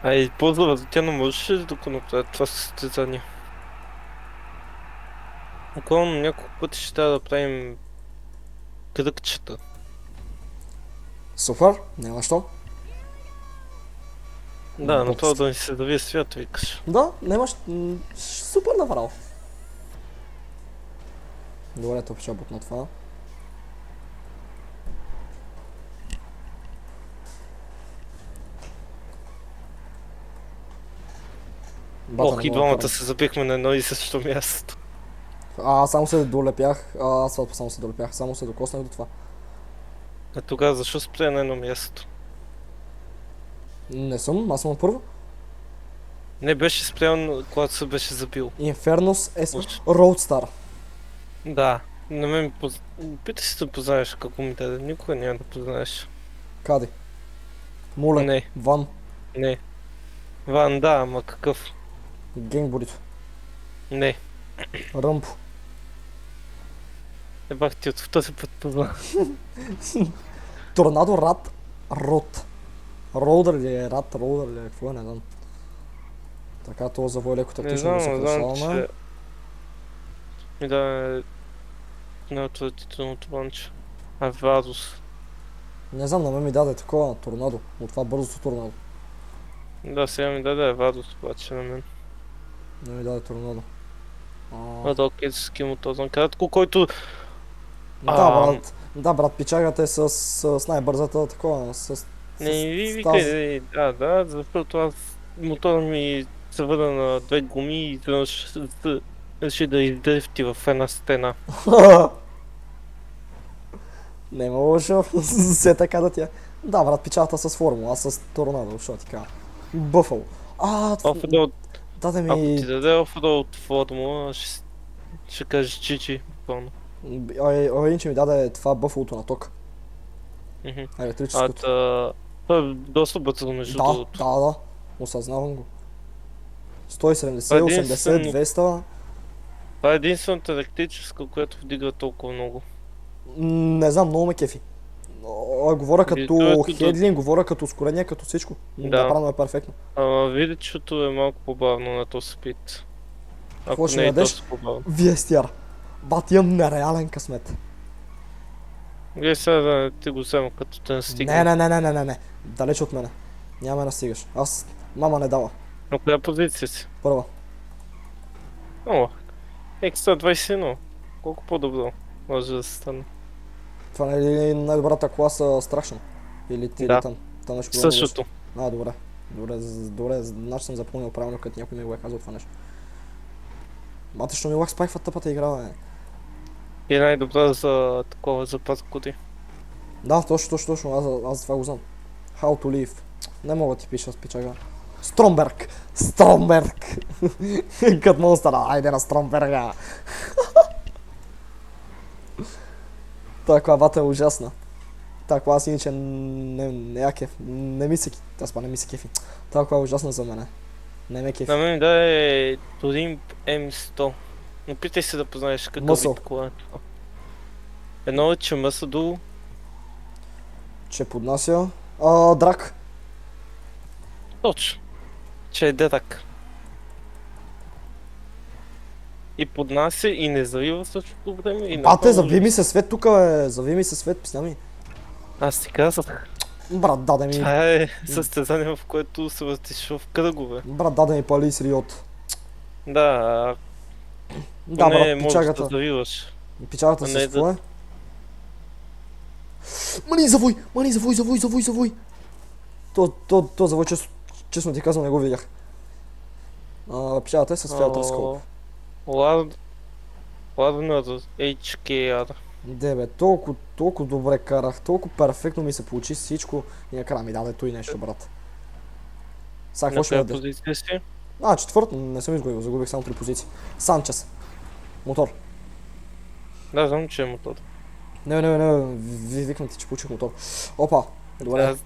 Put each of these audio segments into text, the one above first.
Ай, ползва тя не можеше ли да го направи това състезание? Буквално няколко пъти ще трябва да правим кръгчета. Супер, няма що. Да, на това Глупости. да ни се даде свят, викаш. Да, нямаш... Супер направо. Добре, то ще бутна това. Бата Ох, не и мога да двамата карам. се забихме на едно и също място. Само се долепях. Аз само се долепях. Само се докоснах до това. А тогава защо спря на едно място? Не съм, аз съм на първо. Не беше спрял, когато се беше забил. Infernus S Уж. Roadstar. Да, на мен питай се да познаеш какво ми даде. Никога няма да познаеш. Каде? Моля. Не, Ван. не. Ван, да, ама какъв? Генгбурито. Не. Ръмпо. Ебах ти от този път позна. Торнадо Рад Рот. Роудър ли е? Рад Роудър ли е? Какво е? Не знам. Така, то завой леко Не тактично да се знам, красаваме. че ми да на отвратителното банче. Авадус. Не знам, на мен ми даде такова торнадо. От това бързото торнадо. Да, сега ми даде Авадус, обаче на мен. Не ми даде торнадо. Рокетски мотор, кратко, който... Да, брат. Да, брат, пичагата е с най-бързата такова. Не ви С тази. викай, да, защото аз мотора ми се върна на две гуми и изведнъж реши да издрифти в една стена. Не лошо. Все така да тя. Да, брат, пичата с формула, аз с торнадо, що ти кажа. Бъфъл. Офроуд, Даде ако ти ми... даде офроуд формула, ще кажеш чичи, буквално. Иначе ми даде това бъфълото на ток. Мгм. Електрическото. Това е доста бързо, между Да, другото. да. Осъзнавам го. 170, Това е 80, 200. Това е единствената електрическа, която вдига толкова много. Не знам, много ме кефи. Говоря като Видето хедлин, говоря като ускорение, като всичко. Да. Направено е перфектно. Ама видичето е малко по-бавно на този спид. Какво Ако ще не ми е дадеш? доста по-бавно. Вестияр. Бат, имам нереален късмет. Гледай сега да ти го взема като те настигне. Не. Далеч от мене. Няма да настигаш. Аз... Мама не дава. На коя позиция си? Първа. О, екстра 21. Колко по-добро може да се стане. Това не е ли най-добрата класа страшно? Или ти Да. или там? Там нещо било много Същото. лошо. Добре. Добре, значи съм запомнил правилно, като някой ми го е казал това нещо. Мате, що ми лак спайква тъпата игра, бе. И е най-добра за такова за паркури. Да, точно, аз това го знам. How to live. Не мога да ти пиша с пичага. Стромберг! Кът монстъра, айде на Стромберга! Тая клавата е ужасна. Тая клава си иначе не я кеф. Не ми се... Аз па не ми се кефи. Тая клава е ужасна за мене. Не ме кефи. На мен да е Touring M100. Опитай се да познаеш какъв Мъсъл. вид кола е това. Едно е, че мъса долу. Че поднася... Драк. Точно. Че е дедак. И поднася и не залива в същото време. И Бате, направо зави ми се свет тука, бе. Зави ми се свет, писна ми. Аз ти казах. Брат, даде ми... Това е състезание, в което се въртиш в кръгове. Брат, даде ми пали с риот. Да, Да, не брат, можеш да пичагата. завиваш. Пичагата А с не какво е? Завой! То завой, честно ти казвам, не го видях. Пичагата е с фиатър скоп. Ладно, HKR. Дебе, толкова добре карах, толкова перфектно ми се получи всичко и накрая ми даде той нещо, брат. Сега какво На ще коя даде? позиция си? Четвърт, не съм изгубил, загубих само 3 позиции. Санчес. Мотор. Да, знам, че е мотор. Не, ви викнати, че получих мотор. Опа, добре, Да,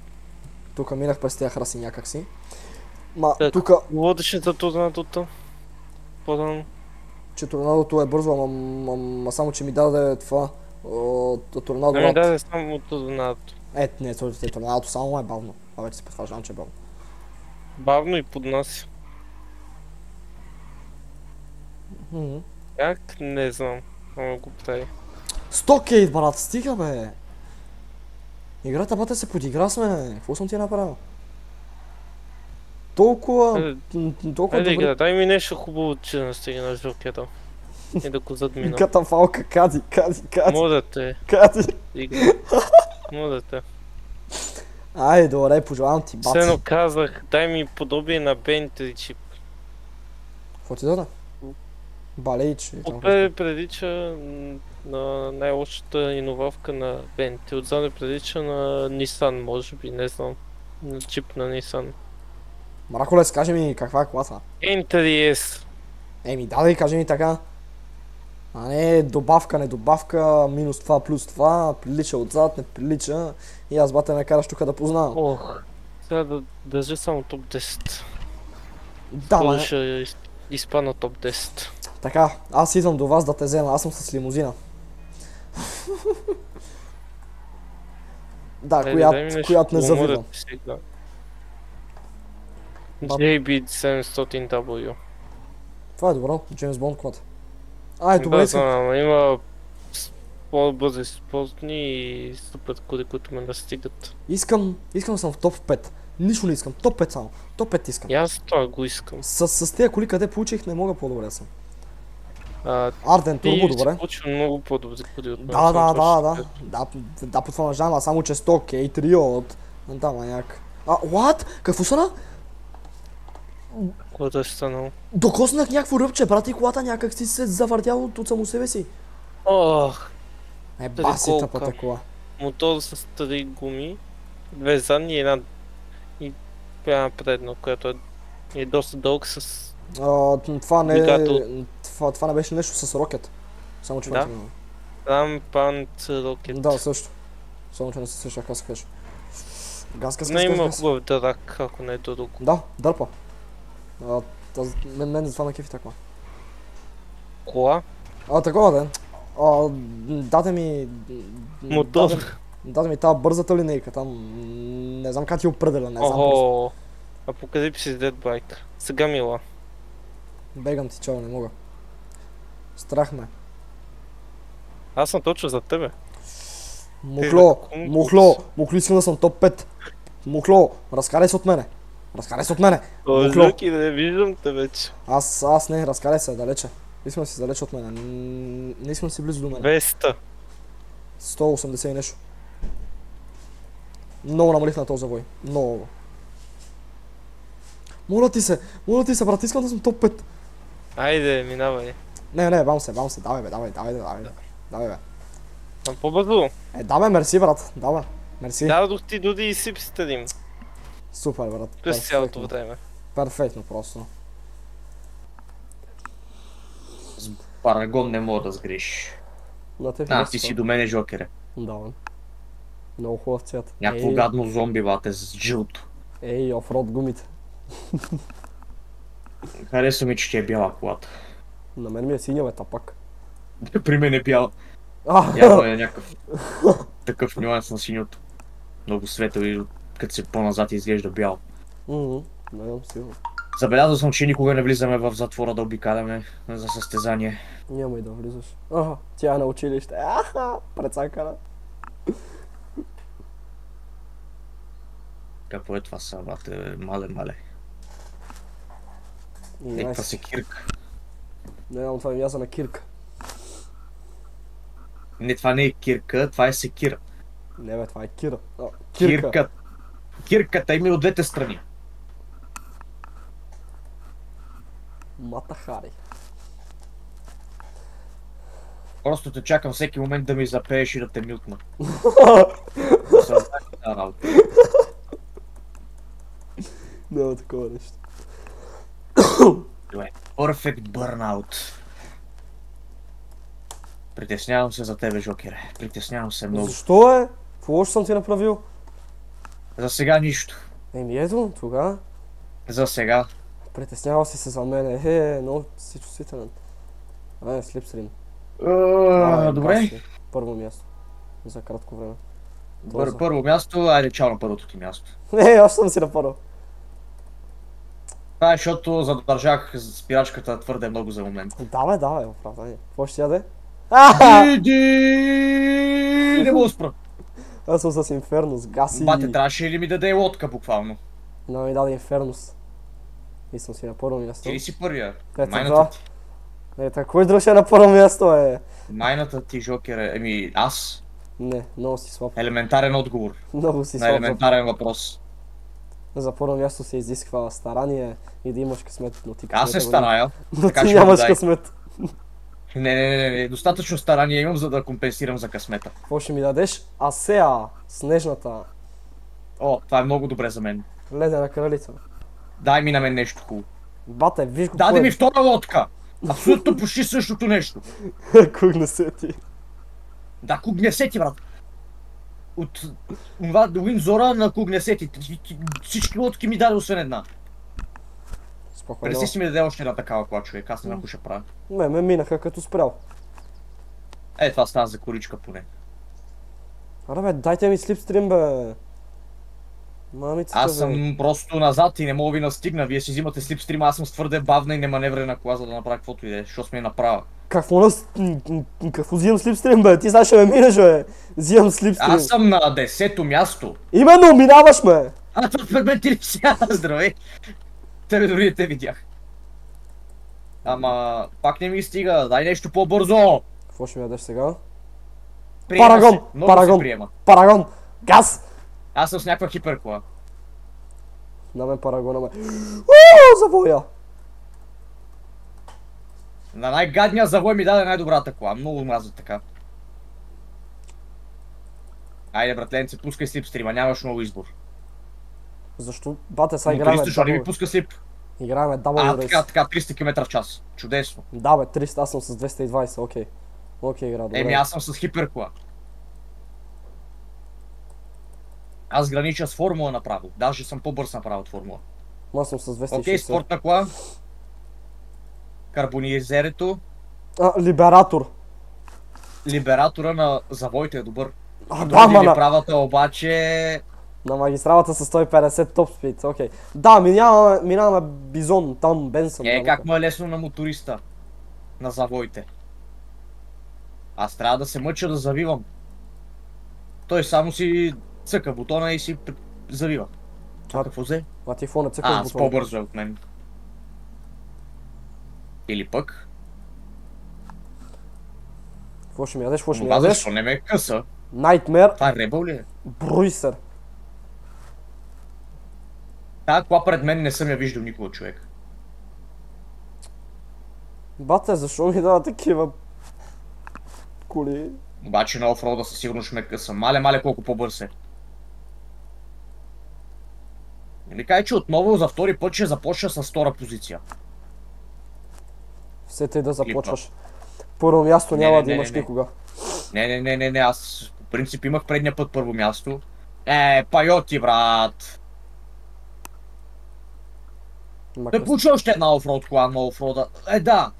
тук минах през тях раси някакси. Тук, водеше за торнадото. По-рано. че торнадото е бързо, ама само, че ми даде това торнадо Ами рад. да, само торнадото. Не, торнадото само е бавно. Вече се потвърждавам, че е бавно. Бавно и поднася. Мгм. Как? Не знам. Ама го прави. 100 кейт, брат, стига бе! Играта бате се подигра с мене. Какво съм ти направил? Толкова... Хайде, Толкова хайде добре. игра, дай ми нещо хубаво, че да настига на жокера. И да го задмина. Катафалка, кади. Моля те, Кади. игра. Моля те. Ай, добре, пожелавам ти, бат. Все едно казах, дай ми подобие на Бентри чип. Какво ти даде? Балейч. Отпред прилича на най-лошата иновавка на Бентри. Отзаде прилича на Nissan, може би, не знам. На чип на Nissan. Мраколес, кажи ми каква е колата. Entry S. Еми, дай, кажи ми така. А не добавка, не добавка, минус това, плюс това, прилича отзад, не прилича. И аз бате ме караш тук да познавам. Ох, сега да държа само топ 10. Да, Кой бе. ще изпадна топ 10. Така, аз идвам до вас да те взема, аз съм с лимузина. Да, Айде, дай ми нещо която не хубаво, моля завидвам. те сега. Баб. JB700W. Това е добро, Джеймс Бонд колата. Ай, добре, Да, искам. знам, ама има по-бързи спортни и супер коли, които ме настигат. Искам да съм в топ 5. Нищо не искам, топ 5 само. Топ 5 искам. И аз това го искам. С тези коли, къде получих, не мога по-добре да съм. А, Арден Турбо, ти си добре. получил много по-добри коли от мен. Да, потвърждавам, аз само че 100 кейтри от... Да, маняк. What? Какво стана? Което е станало. Докоснах някакво ръбче, брат, и колата някак си се завъртяла от само себе си. Ох, Баси колка. тъпата кола. мотор с 3 гуми, 2 задни и една предна, която е доста дълг с... Това не Двигател. това не беше нещо с рокет. Само че Да. Рампант рокет. Да, също. Само че не се сеща как се каже. Газ. Не има хубав драк, ако не е друго. Да, дърпа. Мен за това на кефи така. Кола, Такова да е. Даде ми... мотор. Даде ми тази бързата линейка там. Не знам как ти определя, не знам просто. Охо, Апокалипсис Dead Bike. Сега мила. Бегам ти, чао, не мога. Страх ме. Аз съм точно за тебе. Мухло, Ти за мухло, мухло, искам да съм топ 5. Мухло, разкарай се от мене. Разкарай се от мене. Мухло. Жуки, не виждам те вече. Аз не, разкарай се, далече. Искам да си далече от мене. Не искам да си близо до мене. 200. 180 и нещо. Много намалих на този завой. Много. Моля ти се, брат, искам да съм топ 5. Айде, минавай. Не, бам се. Давай, бе. Давай, бе. Там по-бързо. Да, бе, мерси, брат. Да, бе. Мерси. Дадох ти дуди и сип стадим. Супер, брат. През цялото време. Перфектно, просто. С Парагон не мога да сгрешиш. На те Ти си до мене жокере. Да, бе. Много хубав цвят. Някакво гадно зомби, бате, с джилто. Ей, офроуд гумите. Харесва ми, че ти е бяла колата. На мен ми е синя, бе, тапак. При мен е бяла. А, Явно е някакъв такъв нюанс на синьото. Много светъл и като се по-назад изглежда бял. Не знам, сигурно. Забелязал съм, че никога не влизаме в затвора да обикаляме за състезание. Няма и да влизаш. Тя е на училище. Прецакана. Какво е това са, бате, мале. Неква секирка. Не знам, това ми мяза на кирка. Не, това не е кирка, това е секира. Не, бе, това е кира. Кирка. Кирката има и от двете страни. Матахари. Просто те чакам всеки момент да ми запееш и да те мютна. Няма такова нещо. Perfect Burnout. Притеснявам се за тебе, Жокере. Притеснявам се много. Защо е? Какво лошо съм ти направил? За сега нищо. Ето, тогава. За сега. Притеснявал си се за мен. Много си чувствителен. Слипстрим. Добре. Първо място. За кратко време. Първо място, айде чао на първото ти място. Аз съм си на първо. Това е, защото задържах спирачката твърде много за момент. Давай, оправдание. Какво ще яде? Аха! Иди! Не мога спра. Аз съм с Инфернус, гаси. Бате, трябваше ли ми да даде лодка буквално? Но ми даде Инфернус. И съм си на първо място. Ти ли си първия? Ето Майната това. ти. Ето, кой друг ще е на първо място, е? Майната ти, Жокер, аз. Не, много си слаб. Елементарен отговор Много си на слаб. елементарен въпрос. За първо място се изисква старание и да имаш късмет, но ти Аз се късмета го няма. старая. Но така ти ще нямаш дай. късмет. Не. Достатъчно старание имам, за да компенсирам за късмета. Какво ще ми дадеш? Асеа, снежната, О, това е много добре за мен. ледена кралица. Дай ми на мен нещо хубаво. Бате, виж го Даде ми втора лодка! Абсолютно почти същото нещо. Кугнесети. Да, Кугнесети, брат. От това до Уиндзора на Кугнесети. Всички лодки ми даде освен една. Спокойно. Преси си ми даде още една такава кола, човек. Аз не знам какво ще правя. Ме минаха като спрял. Е, това става за коричка поне. Аре бе, дайте ми слипстрим, бе. Мамицата, Аз бе. съм просто назад и не мога ви настигна. Вие си взимате слипстрима, аз съм с твърде бавна и неманеврена кола, за да направя каквото и да е, защото сме направа. Какво взимам слипстрим, бе? Ти знаеш, ще ме минеш, бе. Взимам слипстрим. Аз съм на 10-то място. Именно, минаваш ме. А, това пред мен ти ли сега? Здравей! Тебе дори не те видях. Ама, пак не ми стига, дай нещо по-бързо! Какво ще ми ядеш сега? Приема Парагон! се. Много се приема. Парагон! Газ! Аз съм с някаква хиперкола. На мен парагона ме. Ууу, завоя! На най-гадния завой ми даде най-добрата кола. Много мразя така. Айде, братленце, пускай слипстрима, нямаш много избор. Защо? Бате, сега играем Моторист, защо не ми дабл. пуска слип? Играем дабл рейс. Така, 300 км в час. Чудесно. Да, бе, 300, аз съм с 220, окей. Окей, игра, добре. Еми, аз съм с хиперкола. Аз гранича с формула направо. Даже съм по-бърз направо от формула. Аз съм с 260. Окей, спортна кола. Карбонизерето. Либератор. Либератора на завоите е добър. Да, Други ли мана. правата обаче... На магистралата с 150 топ спид, окей. Да, минаваме Бизон, там Бенсън. Как му е лесно на моториста. На завоите. Аз трябва да се мъча да завивам. Той само си цъка бутона и си завива. Това какво взе? А ти какво не цъкаш С бутона? по-бързо е от мен. Или пък... Какво ще ми ядеш, какво ще ми Това ядеш? защо не ме къса? Nightmare, Това е Ребъл ли е? Бруйсер. Тая кола пред мен не съм я виждал никога, човек. Бате, защо ми дава такива коли? Обаче на офрода със сигурност ще ме къса. Мале, колко по-бърз е. Не кажа, че отново за втори път ще започна с втора позиция. Все тъй да започваш. Първо място няма да имаш никога. Не, аз по принцип имах предния път първо място. Пайоти, брат! Той получи още една офроуд кола на офрода. Да!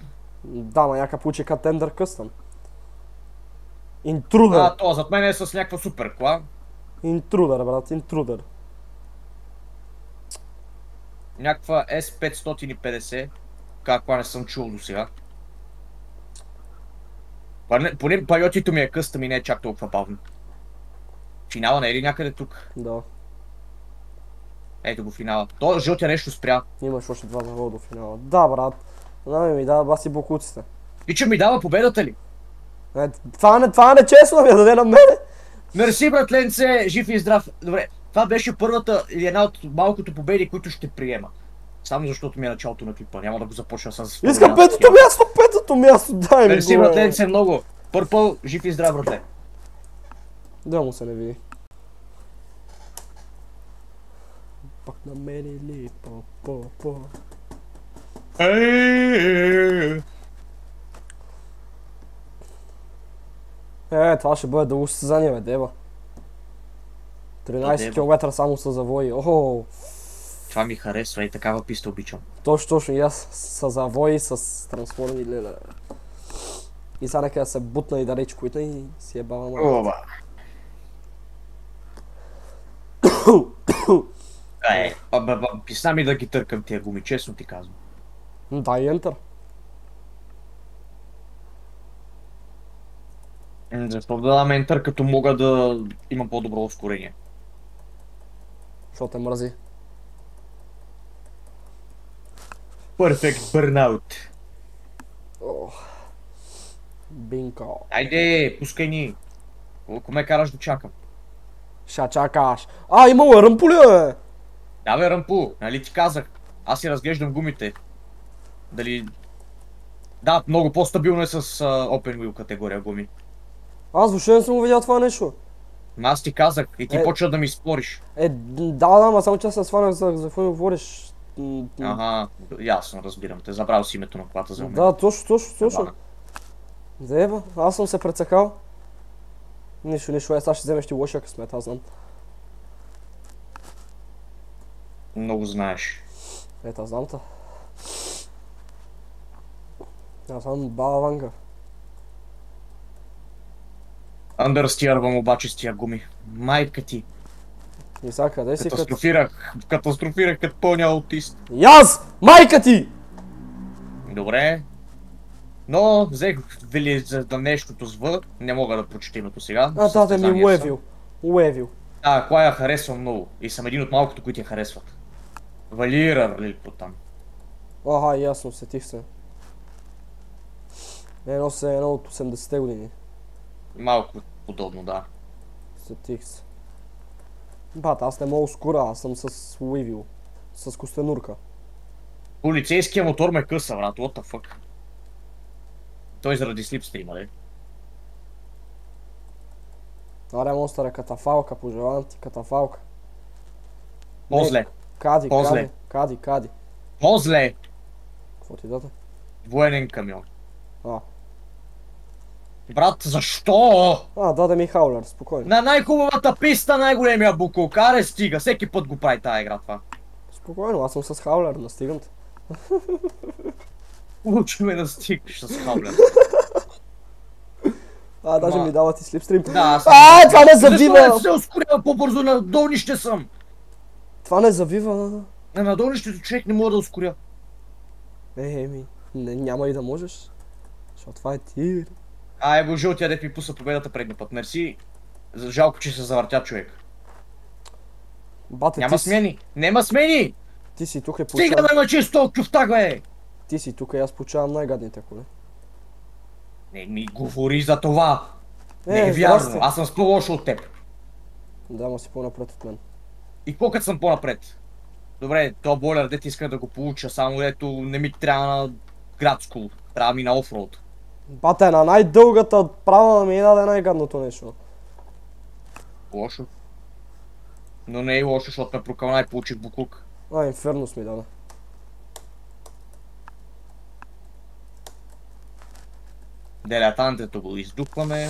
Да, ма яка получи Тендър къстъм. Интрудър. То зад мен е с някаква супер кола. Интрудър, брат, интрудър. Някаква S550. Каква не съм чул до сега. Поне пайотито ми е къстъм и не е чак толкова бавно. Финала не е ли някъде тук? Да. Ето го финала. То жълтия нещо спря. Имаш още два завода до финала. Да, брат. ми дава баси бокуците. И че ми дава победата ли? Това не честно да ми я даде на мене. Мерси, братленце, жив и здрав. Добре, това беше първата или една от малкото победи, които ще приема. Само защото ми е началото на клипа, няма да го започна с... Искам петото място, дай ми Мерси, го. братленце, много. Пърпъл, жив и здрав, братле. Да му се не види. Пак намерили по. Това ще бъде дълго състезание, бе, деба. 13 км само са завои. Охо. Това ми харесва и такава писта обичам. Точно и аз са завои с трансформи леле. И сега нека да се бутна и да речкуйта и си е баба мама. Писна ми да ги търкам тия гуми, честно ти казвам. Дай Enter. Защо да дам Enter, като мога да имам по-добро ускорение? Защото те мрази. Perfect Burnout. Бинко. Айде, пускай ни. Колко ме караш да чакам? Ша чакаш. Имало е ръмпули, бе! Да бе, Ръмпу, нали ти казах? Аз си разглеждам гумите. Дали... Да, много по-стабилно е с Open Wheel категория гуми. Аз въобще не съм го видял това нещо. Ма аз ти казах и ти почва да ми спориш. Да, ма само че аз се сванах за какво ми говориш. Ага, ясно, разбирам те. Забрал си името на колата за момент. Да, точно. Деба, аз съм се прецакал. Нищо, сега ще вземеш ти лошия късмет, аз знам. Много знаеш. Ето, знам та. Аз съм баба Ванга. Андърстиървам обаче с тия гуми. Майка ти. И сега къде си като... Катастрофирах като пълня аутист. Яз! Майка ти! Добре. Но взех вели за нещото с В. Не мога да прочета името сега. Да, ми Уевил. Да, коя я харесвам много. И съм един от малкото, които я харесват. Валирар или по там. Ясно, сетих се. Едно от 80-те години. Малко подобно, да. Сетих се. Бат, аз не мога скура, аз съм с Уивил. С костенурка. Полицейския мотор ме къса, брат, what the fuck. Той заради слипстрима, де. Аре, монстър е катафалка, пожелавам ти катафалка. По-зле. Кади. По-зле. Какво ти даде? Военен камион. Брат, защо? Даде ми хаулер, спокойно. На най-хубавата писта най-големия буклук. Аре, стига, всеки път го прави тая игра това. Спокойно, аз съм с хаулер, настигам те. Учи ме да стигаш с хаулер. Даже ми дава ти слипстрим. Да, това не завива! Защо не се ускорява по-бързо, на долнище съм? Това не завива. На долнището човек не мога да ускоря. Няма и да можеш. Защото това е тир. Его жълтия дет ми пуса победата предния път, мерси. Жалко, че се завъртя човек. Бате, Няма смени! Нема смени! Ти си тук и Стига да ме чисто кюфтак, бе! Ти си тук и аз получавам най-гадните коли. Не ми говори за това! Не е вярно, аз съм с по-лошо от теб. Да, ма си по-напред от мен. И какво като съм по-напред? Добре, то бойлер дет иска да го получа, само дето не ми трябва на градско, трябва ми на офроуд. Бате, на най-дългата права ми даде най-гадното нещо. Лошо. Но не е лошо, защото ме прокълна и получих буклук. Инфернус ми даде. Делятантето го издухваме.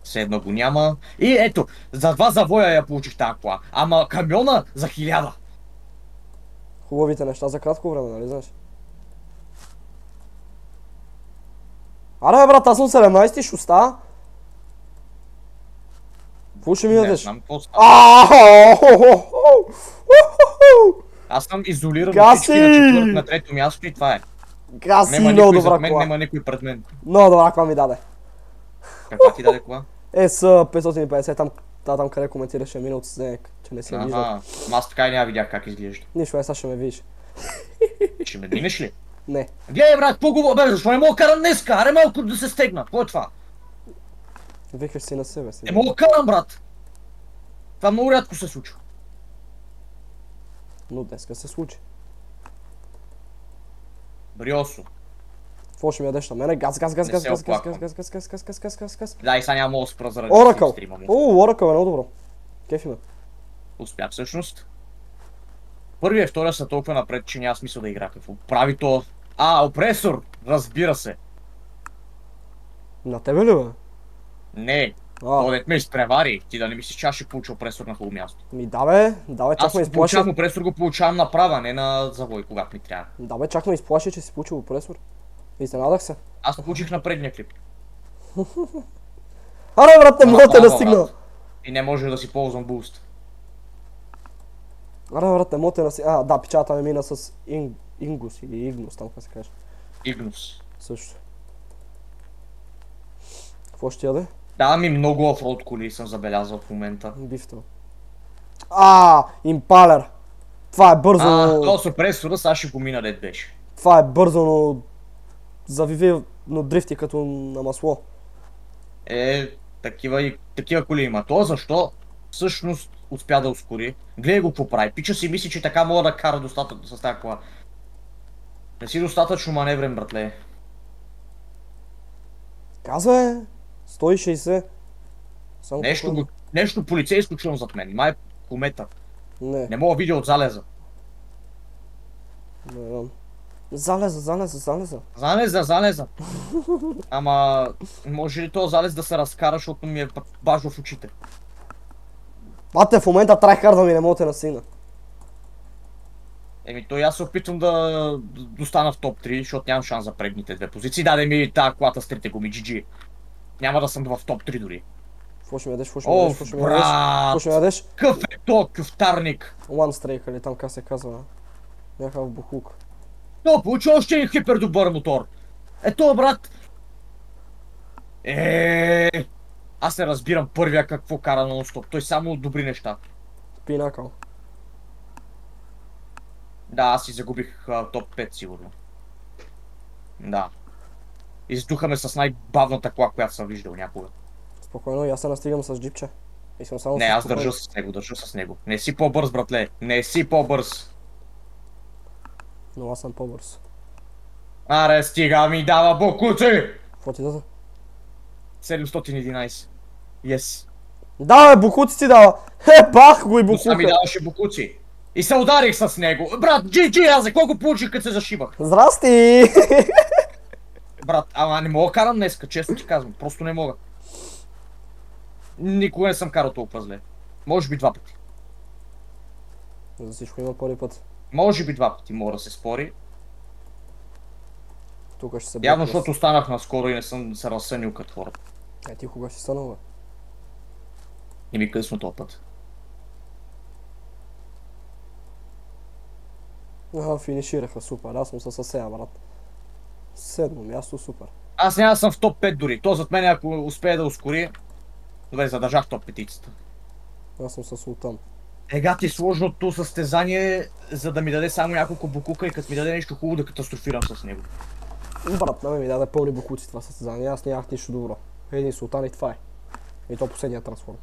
Седно го няма. И ето, за 2 завоя я получих тази кола. Ама камиона за 1000. Хубавите неща за кратко време, нали знаеш? Аре бе брат, аз съм 17-ти, ще остава. Какво ще ми Не ядеш? знам какво става. Аз съм изолиран от всички на четвърто, на трето място и това е. Гаси, Нема много никой добра зад мен, кола. нема никой пред мен. Много добра кола ми даде. Каква ти даде кола? С 550, там къде коментираше миналото седенек, че не си я виждал. Ага, аз така и няма видях как изглежда. Нищо, сега ще ме видиш. Ще ме минеш ли? Не. Гледай брат, по-губо, бе, защо не мога карам днеска? Аре малко да се стегна, какво е това? Викаш си на себе си. Не мога карам, брат. Това много рядко се случва. Но днеска се случи. Бриосо. Какво ще ми ядеш на мене? Газ. Не се оплаквам. Газ. Да, и сега няма мога да спра заради Оракъл. стрима му. Оракъл е много добро. Кефи ме. Успя всъщност. Първия и втория са толкова напред, че няма смисъл да игра. Какво прави то? Опресор! Разбира се. На тебе ли бе? Не. Одет ме изпревари. Ти да не мислиш, че аз ще получа опресор на хубаво място. Да бе, чак Аз ме ако изплаши. получавам опресор, го получавам направа, не на завой, когато ми трябва. Да бе, чак ме изплаши, че си получил опресор. Изненадах се. Аз получих на предния клип. Аре брат, не мога да те настигна. И не може да си ползвам буст. Аре, брат, не моте на си... Да, печата ми мина с Ингус или Игнус, там как се каже. Игнус. Също. Какво ще яде? Дава ми много офроуд коли, съм забелязал в момента. Бифто. Импалер! Това е бързо, То супресора, сега ще го мина дед беше. Това е бързо, но... Завиви, но дрифти като на масло. Такива коли има. То защо всъщност успя да ускори? Гледай го какво прави. Пича си мисли, че така мога да кара достатъчно с тази кола. Не си достатъчно маневрен, братле. Казва 160. Само Нещо полицейско чувам зад мен. Май комета. Не. Не мога да видя от залеза. Не знам. Залеза. Залеза. Ама може ли този залез да се разкара, защото ми е бажо в очите? Бате, в момента трайхард да ми не мога да настигна. То и аз се опитвам да достана в топ 3, защото нямам шанс за предните две позиции. Даде ми тази колата с трите гуми, GG. Няма да съм в топ 3 дори. Какво ще ми ядеш? Брат! Къв е то кюфтарник? One Strike или там как се казва. Някакъв бухук. То получи още един хипер добър мотор. Ето, брат! Аз не разбирам първия какво кара на нон-стоп. Той само добри неща. Пинакъл. Да, аз си загубих топ 5 сигурно. Да. Издухаме с най-бавната кола, която съм виждал някога. Спокойно, и аз се настигам с джипче. И съм само Не, аз държа с него. Не си по-бърз, братле. Не си по-бърз. Но аз съм по-бърз. Аре, стига ми дава бокуци! Какво ти даде? 711. Yes. Да, бе, букуци ти дава! Бах го и Но сами букука! даваше бокуци. И се ударих с него. Брат, GG, аз за колко получих, като се зашибах? Здрасти! Брат, ама не мога да карам днеска, честно ти казвам. Просто не мога. Никога не съм карал толкова зле. Може би 2 пъти. За всичко има първи път. Може би 2 пъти мога да се спори. Тук ще се Явно, блъкнеш. защото останах наскоро и не съм се разсънил като хората. Ти кога си станал, бе? И ми късно този път. Финишираха, супер. Аз съм със Сея, брат. 7 място, супер. Аз няма да съм в топ 5 дори. То зад мен, ако успее да ускори... Добре, задържах топ 5-ицата. Аз съм със Султан. Ега ти сложното състезание, за да ми даде само няколко букука и като ми даде нещо хубаво да катастрофирам с него. Брат, на мен ми даде пълни букуци това състезание. Аз нямах нищо добро. Един Султан и това е. И то последния трансформ.